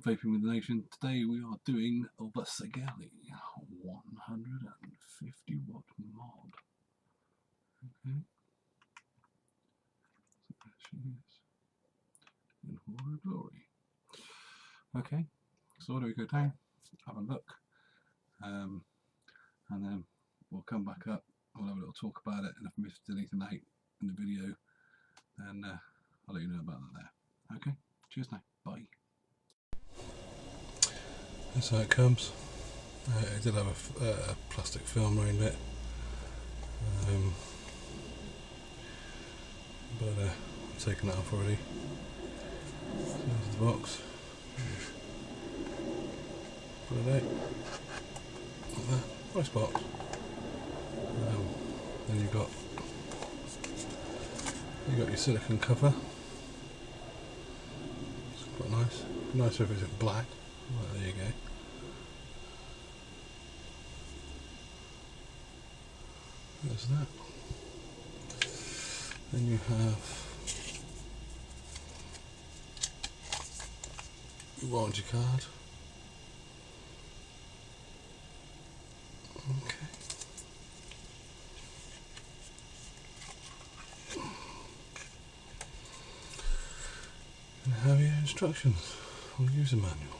Vaping with the Nation. Today we are doing the Sigelei 150w mod. Okay. So there she is in all her glory. Okay, so where do we go down? Have a look, and then we'll come back up. We'll have a little talk about it, and if I miss anything out in the video, then I'll let you know about that there. Okay, cheers now, bye. That's how it comes. It did have a plastic film around it, but I've taken that off already. So there's the box. Put it out. Like that. Nice box. Then you've got your silicone cover. It's quite nice. Nicer if it's black. Well, there you go. There's that. Then you have your warranty card. Okay. And have your instructions or user manual.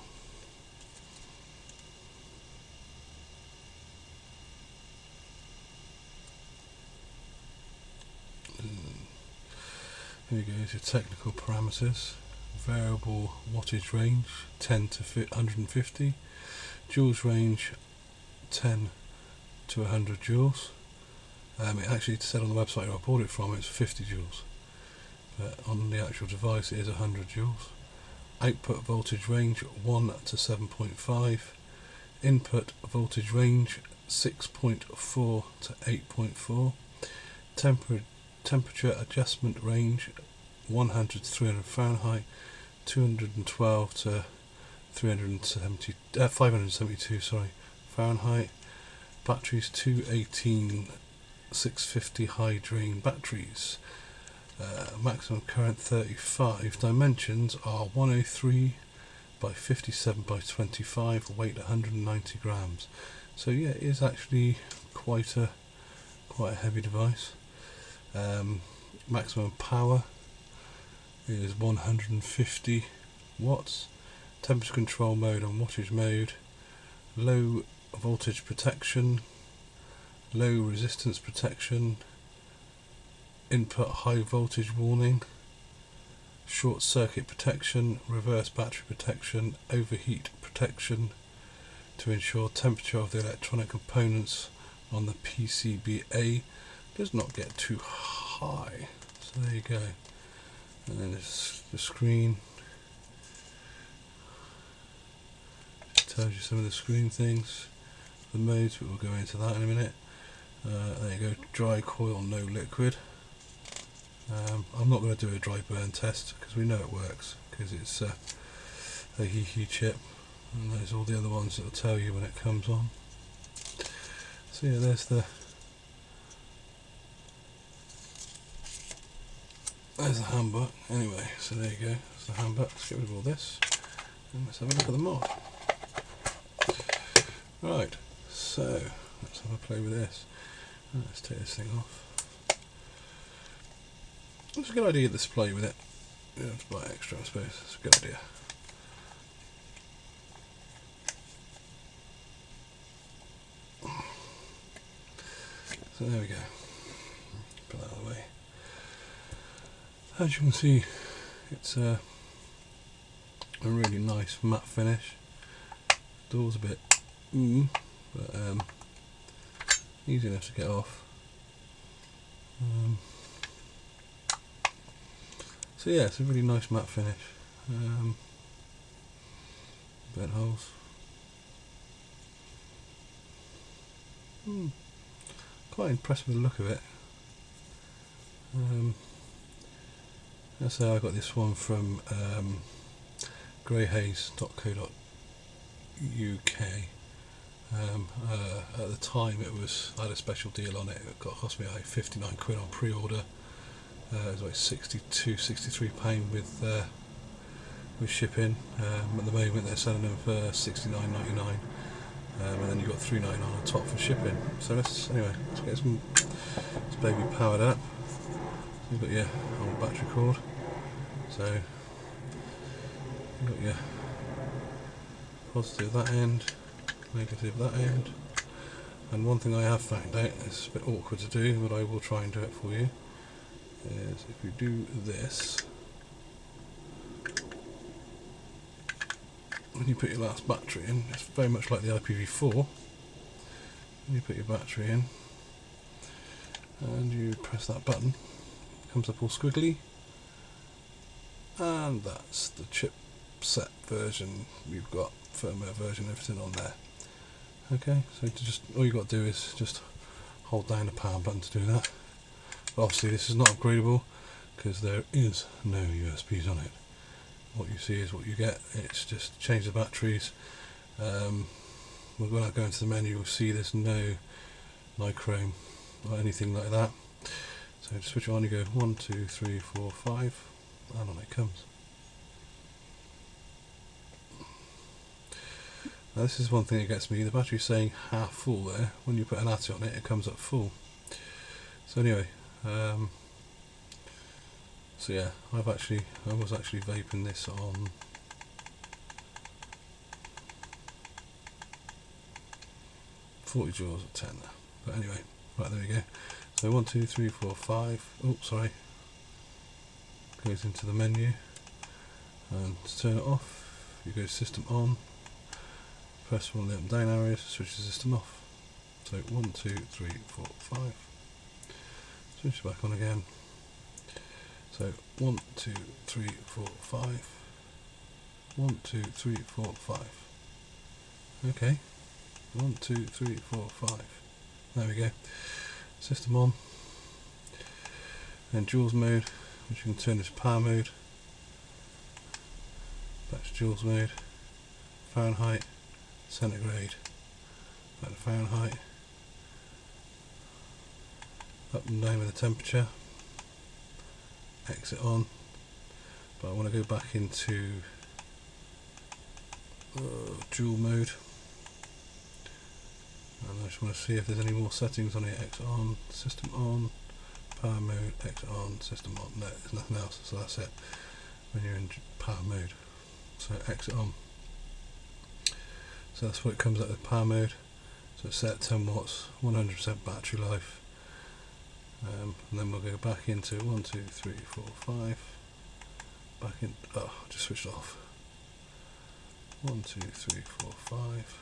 Here we go, your technical parameters. Variable wattage range 10 to 150, Joule range 10 to 100 joules. It actually said on the website where I bought it from it's 50 joules, but on the actual device it is 100 joules. Output voltage range 1 to 7.5, input voltage range 6.4 to 8.4, temperature adjustment range 100 to 300 Fahrenheit, 212 to 572 Fahrenheit. Batteries 218 650 high drain batteries. Maximum current 35. Dimensions are 103 by 57 by 25. Weight 190 grams. So yeah, it is actually quite a heavy device. Maximum power is 150 watts. Temperature control mode and wattage mode. Low voltage protection, low resistance protection, input high voltage warning, short circuit protection, reverse battery protection, overheat protection to ensure temperature of the electronic components on the PCBA does not get too high. So there you go. And then it's the screen. It tells you some of the screen things, the modes, but we'll go into that in a minute. There you go, dry coil, no liquid. I'm not going to do a dry burn test because we know it works because it's a e-cig chip, and there's all the other ones that will tell you when it comes on. So yeah, there's the handbook. Anyway, so there you go, that's the handbook. Let's get rid of all this and let's have a look at the mod. Right, so let's have a play with this. Let's take this thing off. It's a good idea to display with it. You have to buy extra, I suppose. It's a good idea. So there we go. Put that out of the way. As you can see, it's a really nice matte finish. Door's a bit but easy enough to get off. So yeah, it's a really nice matte finish. Vent holes. Quite impressed with the look of it. Let's say I got this one from greyhaze.co.uk. At the time I had a special deal on it. It cost me like 59 quid on pre-order. It was like £63 with with shipping. At the moment they're selling them for $69.99, and then you've got $3.99 on top for shipping. So let's get this baby powered up. So you've got your old battery cord, so you've got your positive that end, negative that end. And one thing I have found out, it's a bit awkward to do, but I will try and do it for you, is if you do this, when you put your last battery in, it's very much like the IPv4. When you put your battery in and you press that button, it comes up all squiggly, and that's the chipset version. You've got firmware version, everything on there. Okay, so all you got to do is just hold down the power button to do that. But obviously this is not upgradable because there is no USBs on it. What you see is what you get. It's just change the batteries. When I go into the menu, you'll see there's no nichrome or anything like that. So to switch it on, you go 1, 2, 3, 4, 5, and on it comes. Now this is one thing that gets me. The battery's saying half full there. When you put an ATI on it, it comes up full. So anyway, so yeah, I was actually vaping this on 40 joules of 10. But anyway, right, there we go. So 1, 2, 3, 4, 5. Oh, sorry. Goes into the menu, and to turn it off, you go system on. Press one of the up and down arrows, switch the system off. So 1, 2, 3, 4, 5. Switch it back on again. So 1, 2, 3, 4, 5. 1, 2, 3, 4, 5. Okay. 1, 2, 3, 4, 5. There we go. System on. Then Joules mode, which you can turn this power mode. Back to Joules mode. Fahrenheit. Centigrade, back to Fahrenheit, up and down with the temperature, exit on, but I want to go back into Joule mode, and I just want to see if there's any more settings on here. Exit on, system on, power mode, exit on, system on. No, there's nothing else, so that's it when you're in power mode. So exit on. So that's what it comes out with power mode. So it's set at 10 watts, 100% battery life. And then we'll go back into 1, 2, 3, 4, 5. Back in. Oh, I just switched off. 1, 2, 3, 4, 5.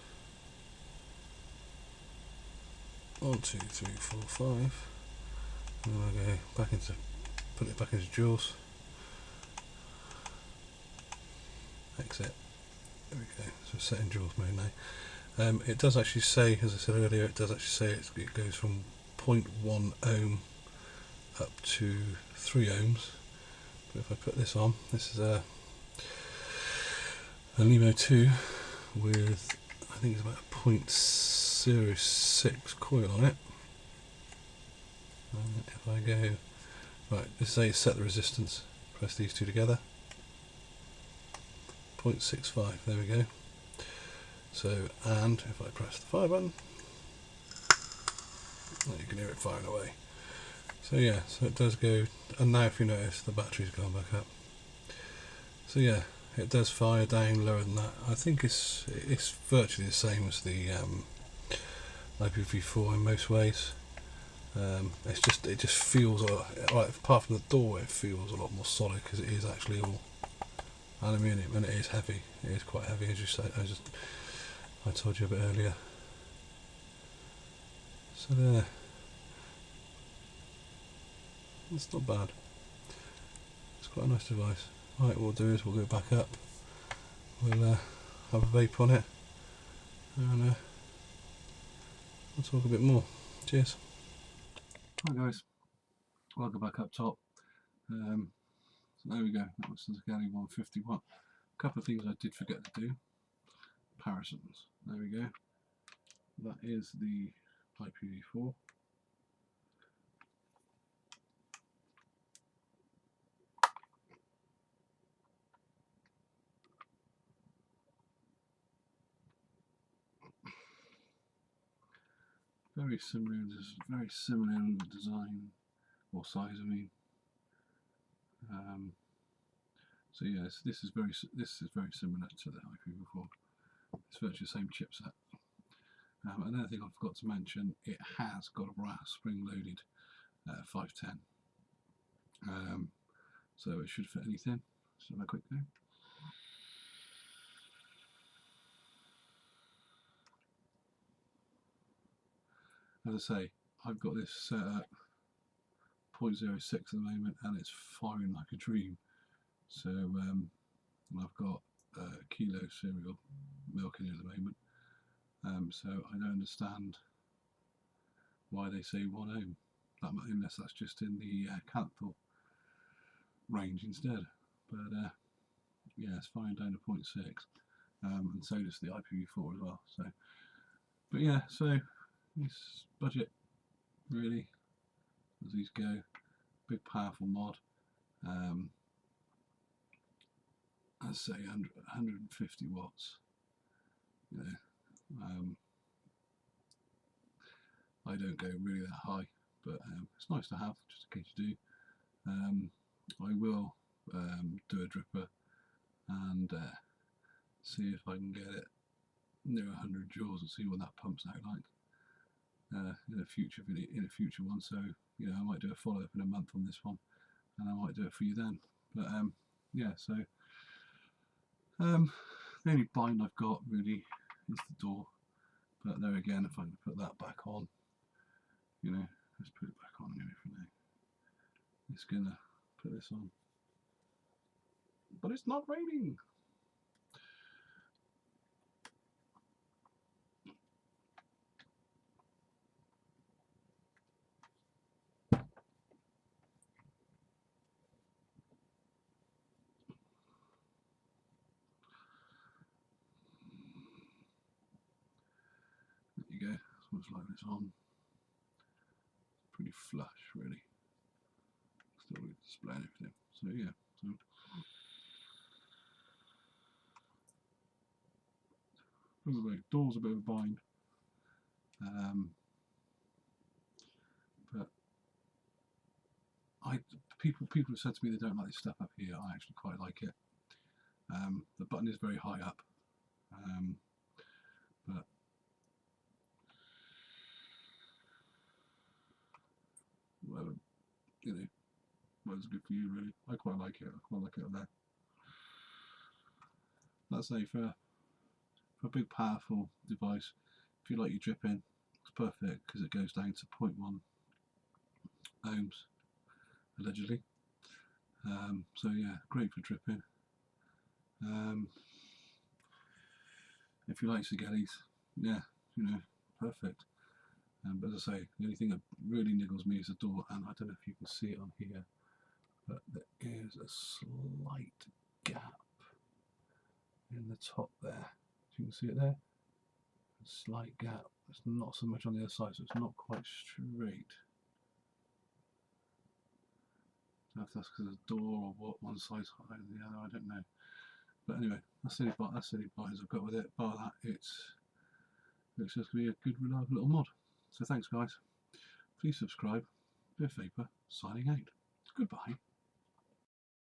1, 2, 3, 4, 5. And then we'll go back into. Put it back into Joules. Exit. There we go, so set in Joules mode now. It does actually say, as I said earlier, it does actually say it goes from 0.1 ohm up to 3 ohms. But if I put this on, this is a Nemo 2 with, I think it's about a 0.06 coil on it. And if I go, right, this is how you set the resistance, press these two together. 0.65, there we go. So, and if I press the fire button, well, you can hear it firing away. So yeah, so it does go, and now if you notice the battery's gone back up. So yeah, it does fire down lower than that. I think it's virtually the same as the IPv4 in most ways. It just feels like, apart from the door, it feels a lot more solid because it is actually all aluminium, and it is heavy. It is quite heavy, as you say. I told you a bit earlier. So there. It's not bad. It's quite a nice device. Right, what we'll do is we'll go back up. We'll have a vape on it, and we'll talk a bit more. Cheers. Hi guys, welcome back up top. So there we go. That was the Sigelei 150w. A couple of things I did forget to do. Comparisons. There we go. That is the IPv4. very similar in design or size. I mean, so yes, this is very similar to the IP4. It's virtually the same chipset. Another thing I forgot to mention, it has got a brass spring-loaded 510, so it should fit anything. Let's have a quick go. As I say, I've got this set at 0.06 at the moment, and it's firing like a dream. So I've got a kilo cereal milk in here at the moment. So I don't understand why they say 1 ohm, unless that's just in the Joule range instead. But yeah, it's firing down to 0.6, and so does the IPv4 as well. So, but yeah, so this budget really, as these go, big powerful mod. I'd say 150 watts. You know, I don't go really that high, but it's nice to have just in case you do. I will do a dripper and see if I can get it near 100 joules and see what that pumps out like in a future video, in a future one. So you know, I might do a follow up in a month on this one, and I might do it for you then. But yeah, so the only bind I've got really is the door. But there again, if I can put that back on, you know, let's put it back on anyway for now. It's gonna put this on, but it's not raining. There you go. That's what it's like when it's on. Pretty flush, really. Still with display and everything. So yeah. So door's a bit of a bind, but people have said to me they don't like this stuff up here. I actually quite like it. The button is very high up, but whatever, you know, what's good for you really. I quite like it. I quite like it up there. Let's say for a big powerful device, if you like your dripping, it's perfect because it goes down to 0.1 ohms allegedly. So yeah, great for dripping. If you like Sigelei's, yeah, you know, perfect. But as I say, the only thing that really niggles me is the door, and I don't know if you can see it on here, but there is a slight gap in the top there. You can see it there. A slight gap. It's not so much on the other side, so it's not quite straight. I don't know if that's because of the door or what, one side's higher than the other, I don't know. But anyway, that's the only buttons I've got with it. Bar that, it's just going to be a good, reliable little mod. So thanks guys. Please subscribe. Biff Vapor signing out. Goodbye.